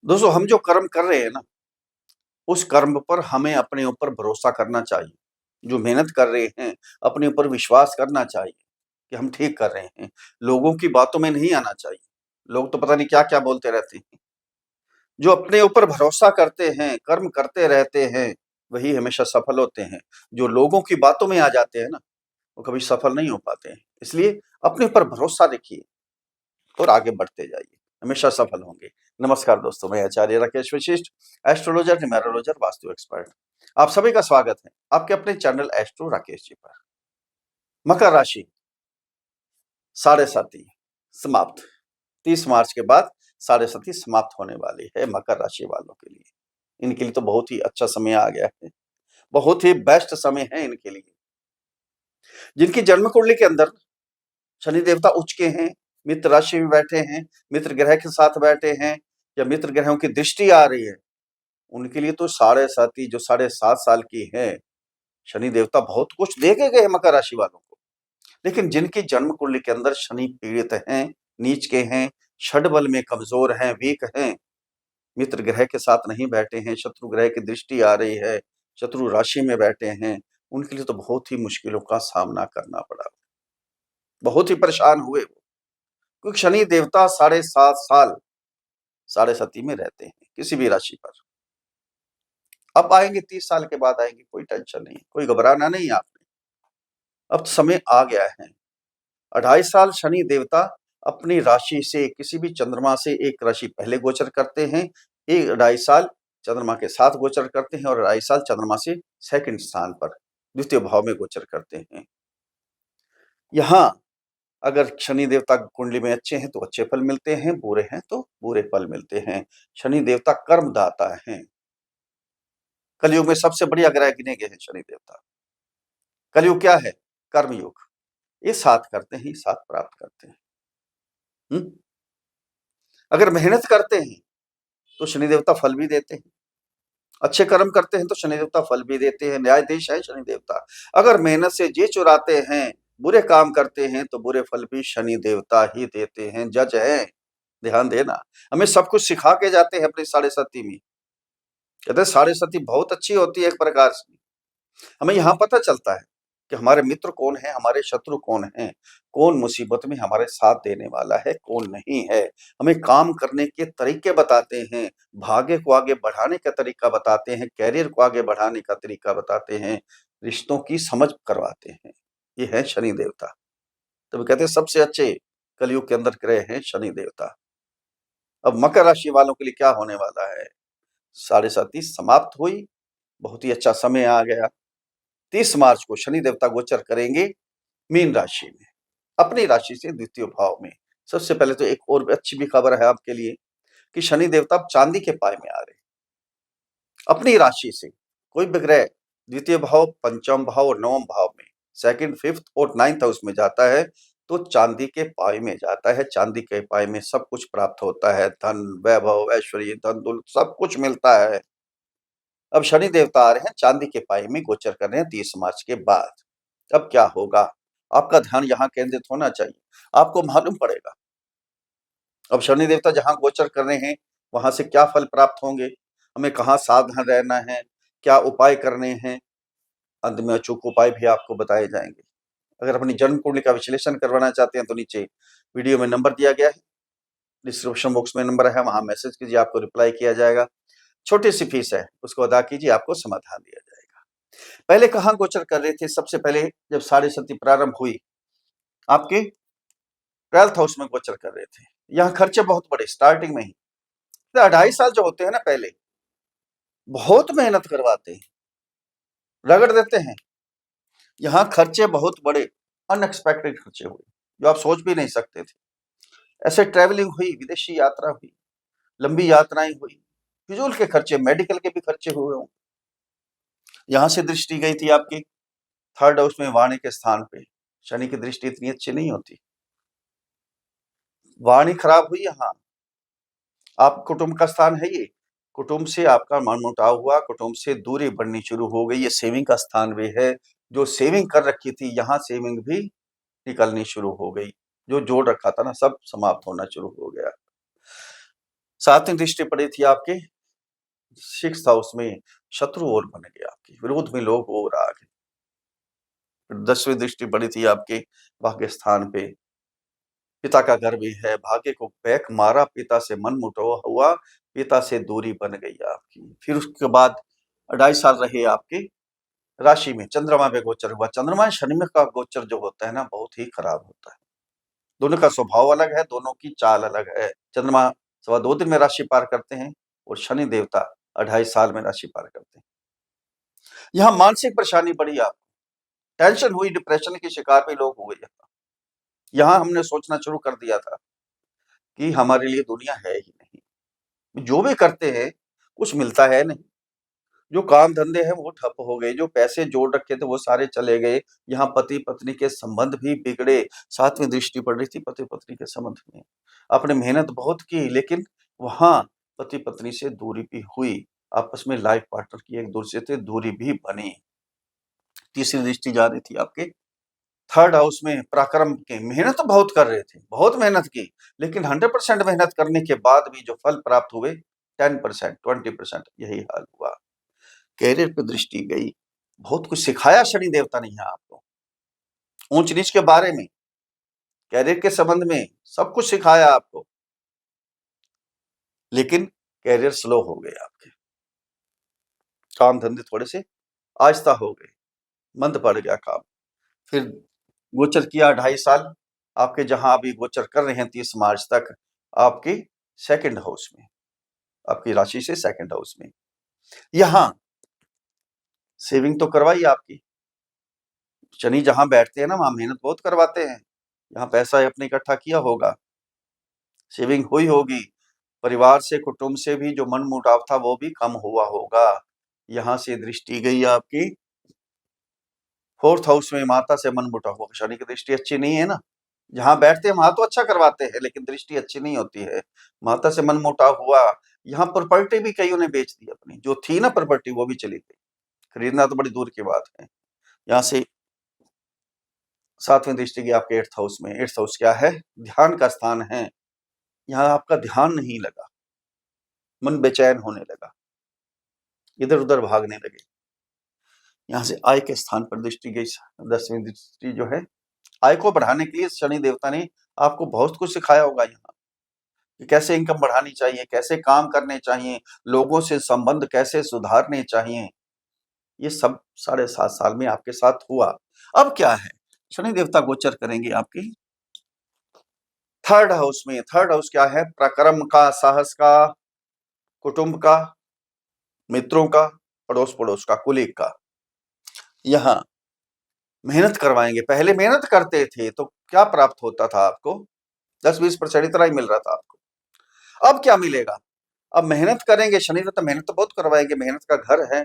दोस्तों, हम जो कर्म कर रहे हैं ना, उस कर्म पर हमें अपने ऊपर भरोसा करना चाहिए। जो मेहनत कर रहे हैं, अपने ऊपर विश्वास करना चाहिए कि हम ठीक कर रहे हैं। लोगों की बातों में नहीं आना चाहिए। लोग तो पता नहीं क्या-क्या बोलते रहते हैं। जो अपने ऊपर भरोसा करते हैं, कर्म करते रहते हैं, वही हमेशा सफल होते हैं। जो लोगों की बातों में आ जाते हैं ना, वो कभी सफल नहीं हो पाते हैं। इसलिए अपने ऊपर भरोसा रखिए और आगे बढ़ते जाइए, हमेशा सफल होंगे। नमस्कार दोस्तों, मैं आचार्य राकेश वशिष्ठ, एस्ट्रोलॉजर, न्यूमेरोलॉजर, वास्तु एक्सपर्ट। आप सभी का स्वागत है आपके अपने चैनल एस्ट्रो राकेश जी पर। मकर राशि, साढ़े साती समाप्त। 30 मार्च के बाद साढ़े साती समाप्त होने वाली है मकर राशि वालों के लिए। इनके लिए तो बहुत ही अच्छा समय आ गया है, बहुत ही बेस्ट समय है इनके लिए। जिनकी जन्म कुंडली के अंदर शनि देवता उच्च के हैं, मित्र राशि में बैठे हैं, मित्र ग्रह के साथ बैठे हैं, या मित्र ग्रहों की दृष्टि आ रही है, उनके लिए तो साढ़े साती जो 7.5 साल की है, शनि देवता बहुत कुछ दे के गए मकर राशि वालों को। लेकिन जिनकी जन्म कुंडली के अंदर शनि पीड़ित हैं, नीच के हैं, षड में कमजोर हैं, वीक हैं, मित्र ग्रह के साथ नहीं बैठे हैं, शत्रु ग्रह की दृष्टि आ रही है, शत्रु राशि में बैठे हैं, उनके लिए तो बहुत ही मुश्किलों का सामना करना पड़ा। बहुत ही परेशान हुए वो, क्योंकि शनि देवता 7.5 साल साढ़े साती में रहते हैं किसी भी राशि पर। अब आएंगे 30 साल के बाद आएंगे, कोई टेंशन नहीं, कोई घबराना नहीं आपने। अब समय आ गया है। 2.5 साल शनि देवता अपनी राशि से किसी भी चंद्रमा से एक राशि पहले गोचर करते हैं, 1.5 साल चंद्रमा के साथ गोचर करते हैं, और 2.5 साल चंद्रमा से सेकंड स्थान पर द्वितीय भाव में गोचर करते हैं। यहाँ अगर शनि देवता कुंडली में अच्छे हैं तो अच्छे फल मिलते हैं, बुरे हैं तो बुरे फल मिलते हैं। शनि देवता कर्मदाता हैं। कलयुग में सबसे बढ़िया ग्रह गिने गए हैं शनि देवता। कलयुग क्या है? कर्मयुग। ये साथ करते हैं, साथ प्राप्त करते हैं। अगर मेहनत करते हैं तो शनि देवता फल भी देते हैं। अच्छे कर्म करते हैं तो शनि देवता फल भी देते हैं। न्यायाधीश है शनि देवता। अगर मेहनत से जी चुराते हैं, बुरे काम करते हैं, तो बुरे फल भी शनि देवता ही देते हैं। जज है, ध्यान देना। हमें सब कुछ सिखा के जाते हैं अपनी साढ़े साती में। कहते हैं साढ़े साती बहुत अच्छी होती है एक प्रकार से। हमें यहाँ पता चलता है कि हमारे मित्र कौन है, हमारे शत्रु कौन हैं, कौन मुसीबत में हमारे साथ देने वाला है, कौन नहीं है। हमें काम करने के तरीके बताते हैं, भाग्य को आगे बढ़ाने का तरीका बताते हैं, कैरियर को आगे बढ़ाने का तरीका बताते हैं, रिश्तों की समझ करवाते हैं। ये है शनि देवता। तो कहते हैं सबसे अच्छे कलयुग के अंदर ग्रह हैं शनि देवता। अब मकर राशि वालों के लिए क्या होने वाला है? साढ़े साती समाप्त हुई, बहुत ही अच्छा समय आ गया। 30 मार्च को शनि देवता गोचर करेंगे मीन राशि में, अपनी राशि से द्वितीय भाव में। सबसे पहले तो एक और अच्छी भी खबर है आपके लिए कि शनि देवता अब चांदी के पाए में आ रहे हैं। अपनी राशि से कोई भी ग्रह द्वितीय भाव, पंचम भाव और नवम भाव में, सेकंड, फिफ्थ और नाइन्थ हाउस में जाता है तो चांदी के पाए में जाता है। चांदी के पाए में सब कुछ प्राप्त होता है, धन, वैभव, ऐश्वर्य, धन दौलत सब कुछ मिलता है। अब शनि देवता आ रहे हैं, चांदी के पाए में गोचर कर रहे हैं 30 मार्च के बाद। अब क्या होगा? आपका ध्यान यहाँ केंद्रित होना चाहिए। आपको मालूम पड़ेगा अब शनि देवता जहाँ गोचर कर रहे हैं, वहां से क्या फल प्राप्त होंगे, हमें कहाँ सावधान रहना है, क्या उपाय करने हैं। अंत में अचूक उपाय भी आपको बताए जाएंगे। अगर अपनी जन्म कुंडली का विश्लेषण करवाना चाहते हैं तो नीचे वीडियो में नंबर दिया गया है, डिस्क्रिप्शन बॉक्स में नंबर है, वहां मैसेज कीजिए, आपको रिप्लाई किया जाएगा। छोटी सी फीस है, उसको अदा कीजिए, आपको समाधान दिया जाएगा। पहले कहाँ गोचर कर रहे थे? सबसे पहले जब साढ़े सती प्रारंभ हुई, आपके 12th हाउस में गोचर कर रहे थे। यहाँ खर्चे बहुत बड़े स्टार्टिंग में ही। 2.5 साल जो होते हैं ना, पहले बहुत मेहनत करवाते हैं, रगड़ देते हैं। यहाँ खर्चे बहुत बड़े, अनएक्सपेक्टेड खर्चे हुए जो आप सोच भी नहीं सकते थे। ऐसे ट्रैवलिंग हुई, विदेशी यात्रा हुई, लंबी यात्राएं हुई, फिजूल के खर्चे, मेडिकल के भी खर्चे हुए हों। यहाँ से दृष्टि गई थी आपकी 3rd हाउस में, वाणी के स्थान पे। शनि की दृष्टि इतनी अच्छी नहीं होती, वाणी खराब हुई। यहाँ आप कुटुंब का स्थान है ये, कुटुंब से आपका मनमुटाव हुआ, कुटुंब से दूरी बढ़नी शुरू हो गई। ये सेविंग का स्थान भी है, जो सेविंग कर रखी थी यहाँ सेविंग भी निकलनी शुरू हो गई। जो जोड़ रखा था ना, सब समाप्त होना शुरू हो गया। सातवीं दृष्टि पड़ी थी आपके 6th हाउस में, शत्रु और बन गए आपके, विरोध में लोग और आ गए। 10वीं दृष्टि पड़ी थी आपके भाग्य स्थान पे, पिता का घर भी है, भाग्य को बैक मारा, पिता से मनमुटाव हुआ, पिता से दूरी बन गई आपकी। फिर उसके बाद 2.5 साल रहे आपके राशि में, चंद्रमा में गोचर हुआ। चंद्रमा शनि में का गोचर जो होता है ना, बहुत ही खराब होता है। दोनों का स्वभाव अलग है, दोनों की चाल अलग है। चंद्रमा 2.25 दिन में राशि पार करते हैं और शनि देवता 2.5 साल में राशि पार करते हैं। यहाँ मानसिक परेशानी बढ़ी, आप टेंशन हुई, डिप्रेशन के शिकार भी लोग हुए। यहाँ हमने सोचना शुरू कर दिया था कि हमारे लिए दुनिया है ही नहीं, जो भी करते हैं कुछ मिलता है नहीं, जो काम धंधे हैं वो ठप हो गए, जो पैसे जोड़ रखे थे वो सारे चले गए। यहाँ पति पत्नी के संबंध भी बिगड़े। 7वीं दृष्टि पड़ रही थी पति पत्नी के संबंध में। आपने मेहनत बहुत की, लेकिन वहां पति पत्नी से दूरी भी हुई, आपस में लाइफ पार्टनर की एक दूसरे से दूरी भी बनी। तीसरी दृष्टि जा रही थी आपके 3rd हाउस में, पराक्रम के, मेहनत तो बहुत कर रहे थे, बहुत मेहनत की, लेकिन 100% मेहनत करने के बाद भी जो फल प्राप्त हुए 10%, 20% यही हाल हुआ। कैरियर पे दृष्टि गई, बहुत कुछ सिखाया शनि देवता ने यहाँ आपको, ऊंच नीच के बारे में, कैरियर के संबंध में सब कुछ सिखाया आपको, लेकिन कैरियर स्लो हो गए आपके, काम धंधे थोड़े से आहिस्ता हो गए, मंद पड़ गया काम। फिर गोचर किया 2.5 साल आपके, जहां अभी गोचर कर रहे हैं 30 मार्च तक, आपके 2nd हाउस में, आपकी राशि से 2nd हाउस में। यहां सेविंग तो करवाई आपकी, शनि जहां बैठते हैं ना वहां मेहनत बहुत करवाते हैं, यहाँ पैसा आपने इकट्ठा किया होगा, सेविंग हुई होगी, परिवार से कुटुंब से भी जो मन मुटाव था वो भी कम हुआ होगा। यहाँ से दृष्टि गई आपकी 4th हाउस में, माता से मन मुटाव होगा। शनि की दृष्टि अच्छी नहीं है ना, जहां बैठते हैं वहां तो अच्छा करवाते हैं, लेकिन दृष्टि अच्छी नहीं होती है, माता से मन मुटाव हुआ। यहाँ प्रॉपर्टी भी कईयों ने बेच दी अपनी, जो थी ना प्रॉपर्टी वो भी चली गई, खरीदना तो बड़ी दूर की बात है। यहाँ से 7वीं दृष्टि की आपके 8th हाउस में, 8th हाउस क्या है, ध्यान का स्थान है। यहाँ आपका ध्यान नहीं लगा, मन बेचैन होने लगा, इधर उधर भागने लगे। यहाँ से आय के स्थान पर दृष्टि गई, 10वीं दृष्टि जो है, आय को बढ़ाने के लिए शनि देवता ने आपको बहुत कुछ सिखाया होगा यहाँ, कि कैसे इनकम बढ़ानी चाहिए, कैसे काम करने चाहिए, लोगों से संबंध कैसे सुधारने चाहिए। ये सब 7.5 साल में आपके साथ हुआ। अब क्या है, शनि देवता गोचर करेंगे आपकी 3rd हाउस में। 3rd हाउस क्या है, पराक्रम का, साहस का, कुटुंब का, मित्रों का, पड़ोस पड़ोस का, कुलीग का। यहाँ मेहनत करवाएंगे, पहले मेहनत करते थे तो क्या प्राप्त होता था आपको, 10-20% इतना ही मिल रहा था आपको। अब क्या मिलेगा, अब मेहनत करेंगे, शनि देवता मेहनत तो बहुत करवाएंगे, मेहनत का घर है।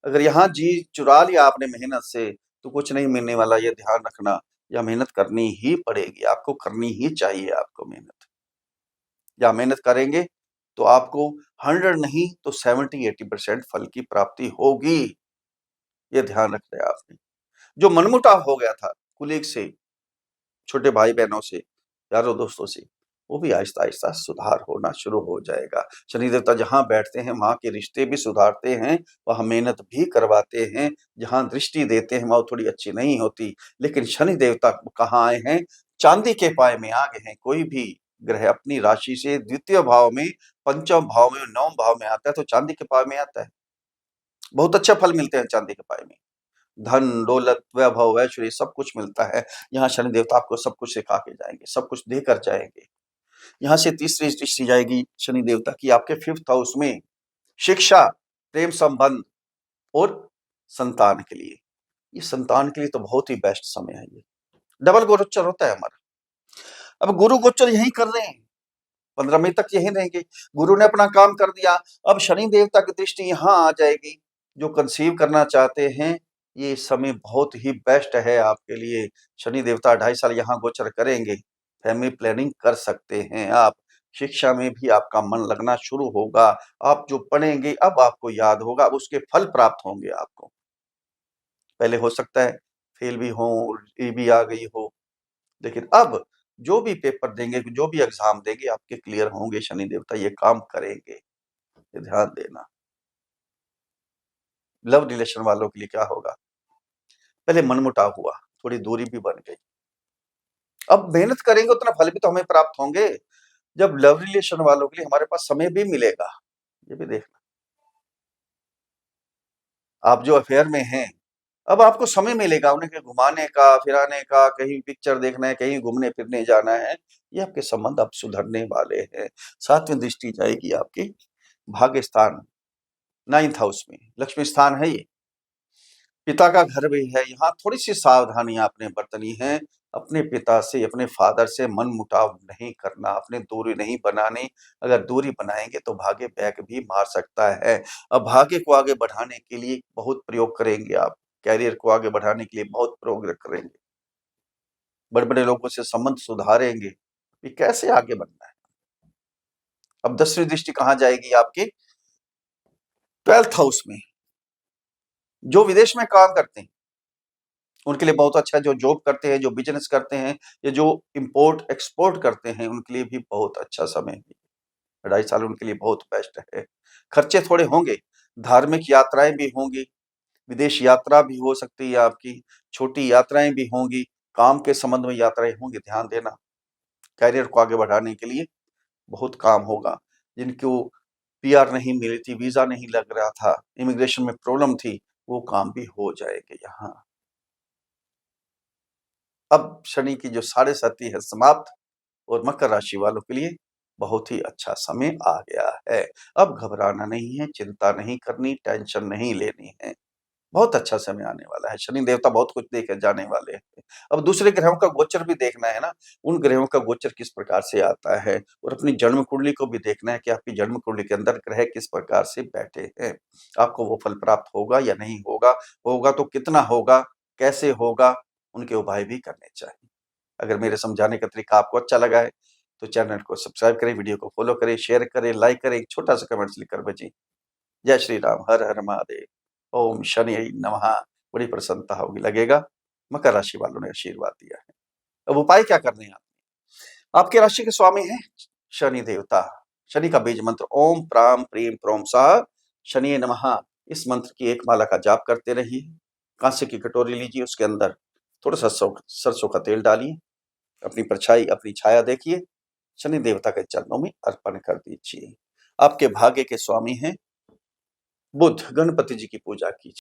अगर यहाँ जी चुरा लिया आपने मेहनत से तो कुछ नहीं मिलने वाला, ये ध्यान रखना। या मेहनत करनी ही पड़ेगी आपको, करनी ही चाहिए आपको मेहनत। या मेहनत करेंगे तो आपको 100 नहीं तो 70-80% फल की प्राप्ति होगी, ये ध्यान रखना है आपने। जो मनमुटाव हो गया था कुलीग से, छोटे भाई बहनों से, यारों दोस्तों से, वो भी आहिस्ता आहिस्ता सुधार होना शुरू हो जाएगा। शनि देवता जहां बैठते हैं वहां के रिश्ते भी सुधारते हैं, वहां मेहनत भी करवाते हैं। जहां दृष्टि देते हैं वहां थोड़ी अच्छी नहीं होती, लेकिन शनि देवता कहाँ आए हैं, चांदी के पाए में आ गए हैं। कोई भी ग्रह अपनी राशि से द्वितीय भाव में, पंचम भाव में, 9वें भाव में आता है तो चांदी के पाए में आता है, बहुत अच्छा फल मिलते हैं चांदी के पाए में। धन दौलत वैभव ऐश्वर्य सब कुछ मिलता है। यहाँ शनि देवता आपको सब कुछ सिखा के जाएंगे, सब कुछ देकर जाएंगे। यहाँ से तीसरी दृष्टि जाएगी शनि देवता की आपके 5th हाउस में, शिक्षा, प्रेम संबंध और संतान के लिए। ये संतान के लिए तो बहुत ही बेस्ट समय है, ये डबल गोचर होता है हमारा। अब गुरु गोचर यही कर रहे हैं, 15 मई तक यही रहेंगे। गुरु ने अपना काम कर दिया, अब शनि देवता की दृष्टि यहाँ आ जाएगी। जो कंसीव करना चाहते हैं, ये समय बहुत ही बेस्ट है आपके लिए। शनि देवता 2.5 साल यहाँ गोचर करेंगे, फैमिली प्लानिंग कर सकते हैं आप। शिक्षा में भी आपका मन लगना शुरू होगा, आप जो पढ़ेंगे अब आपको याद होगा, अब उसके फल प्राप्त होंगे आपको। पहले हो सकता है फेल भी हो, ये भी आ गई हो, लेकिन अब जो भी पेपर देंगे, जो भी एग्जाम देंगे, आपके क्लियर होंगे। शनि देवता ये काम करेंगे, ये ध्यान देना। लव रिलेशन वालों के लिए क्या होगा? पहले मनमुटाव हुआ, थोड़ी दूरी भी बन गई। अब मेहनत करेंगे उतना फल भी तो हमें प्राप्त होंगे। जब लव रिलेशन वालों के लिए हमारे पास समय भी मिलेगा, ये भी देखना। आप जो अफेयर में हैं, अब आपको समय मिलेगा उन्हें कहीं घुमाने का, फिराने का, कहीं पिक्चर देखना है, कहीं घूमने फिरने जाना है। ये आपके संबंध अब सुधरने वाले हैं। 7वीं दृष्टि जाएगी आपकी भाग्य स्थान 9th हाउस में, लक्ष्मी स्थान है ये। पिता का घर भी है, यहाँ थोड़ी-सी सावधानियाँ आपने बरतनी है। अपने पिता से, अपने फादर से मनमुटाव नहीं करना, अपनी दूरी नहीं बनानी। अगर दूरी बनाएँगे तो भाग्य बैक भी मार सकता है। अब भाग्य को आगे बढ़ाने के लिए बहुत प्रयोग करेंगे आप, करियर को आगे बढ़ाने के लिए बहुत प्रयोग करेंगे। बड़े-बड़े लोगों से संबंध सुधारेंगे, कि कैसे आगे बढ़ना है। अब 10वीं दृष्टि कहाँ जाएगी आपकी? 12th हाउस में। जो विदेश में काम करते हैं, उनके लिए बहुत अच्छा है। जो जॉब करते हैं, जो बिज़नेस करते हैं, या जो इम्पोर्ट एक्सपोर्ट करते हैं, उनके लिए भी बहुत अच्छा समय है। 2.5 साल उनके लिए बहुत बेस्ट है। खर्चे थोड़े होंगे, धार्मिक यात्राएँ भी होंगी, विदेश यात्रा भी हो सकती है आपकी, छोटी यात्राएँ भी होंगी, काम के संबंध में यात्राएँ होंगी, ध्यान देना। करियर को आगे बढ़ाने के लिए बहुत काम होगा। जिनको पीआर नहीं मिली थी, वीज़ा नहीं लग रहा था, इमिग्रेशन में प्रॉब्लम थी, वो काम भी हो जाएँगे यहाँ। अब शनि की जो साढ़े साती है समाप्त, और मकर राशि वालों के लिए बहुत ही अच्छा समय आ गया है। अब घबराना नहीं है, चिंता नहीं करनी, टेंशन नहीं लेनी है। बहुत अच्छा समय आने वाला है। शनि देवता बहुत कुछ देके जाने वाले हैं। अब दूसरे ग्रहों का गोचर भी देखना है ना, उन ग्रहों का गोचर किस प्रकार से आता है, और अपनी जन्म कुंडली को भी देखना है कि आपकी जन्म कुंडली के अंदर ग्रह किस प्रकार से बैठे हैं। आपको वो फल प्राप्त होगा या नहीं होगा, होगा तो कितना होगा, कैसे होगा, उनके उपाय भी करने चाहिए। अगर मेरे समझाने का तरीका आपको अच्छा लगा है, तो चैनल को सब्सक्राइब करें, वीडियो को फॉलो करें, शेयर करें, लाइक करें, एक छोटा-सा कमेंट्स लिखकर भेजें। जय श्री राम, हर हर महादेव, ओम शनि नमः। बड़ी प्रसन्नता होगी, लगेगा मकर राशि वालों ने आशीर्वाद दिया है। अब उपाय क्या करने हैं आपके राशि के स्वामी हैं शनि देवता। शनि का बीज मंत्र ओम प्राम प्रीम प्रोम सा शनि नमः, इस मंत्र की एक माला का जाप करते रहिए। कांसे की कटोरी लीजिए, उसके अंदर थोड़ा सा सरसों का तेल डालिए, अपनी परछाई, अपनी छाया देखिए, शनि देवता के चरणों में अर्पण कर दीजिए। आपके भाग्य के स्वामी हैं बुध, गणपति जी की पूजा कीजिए।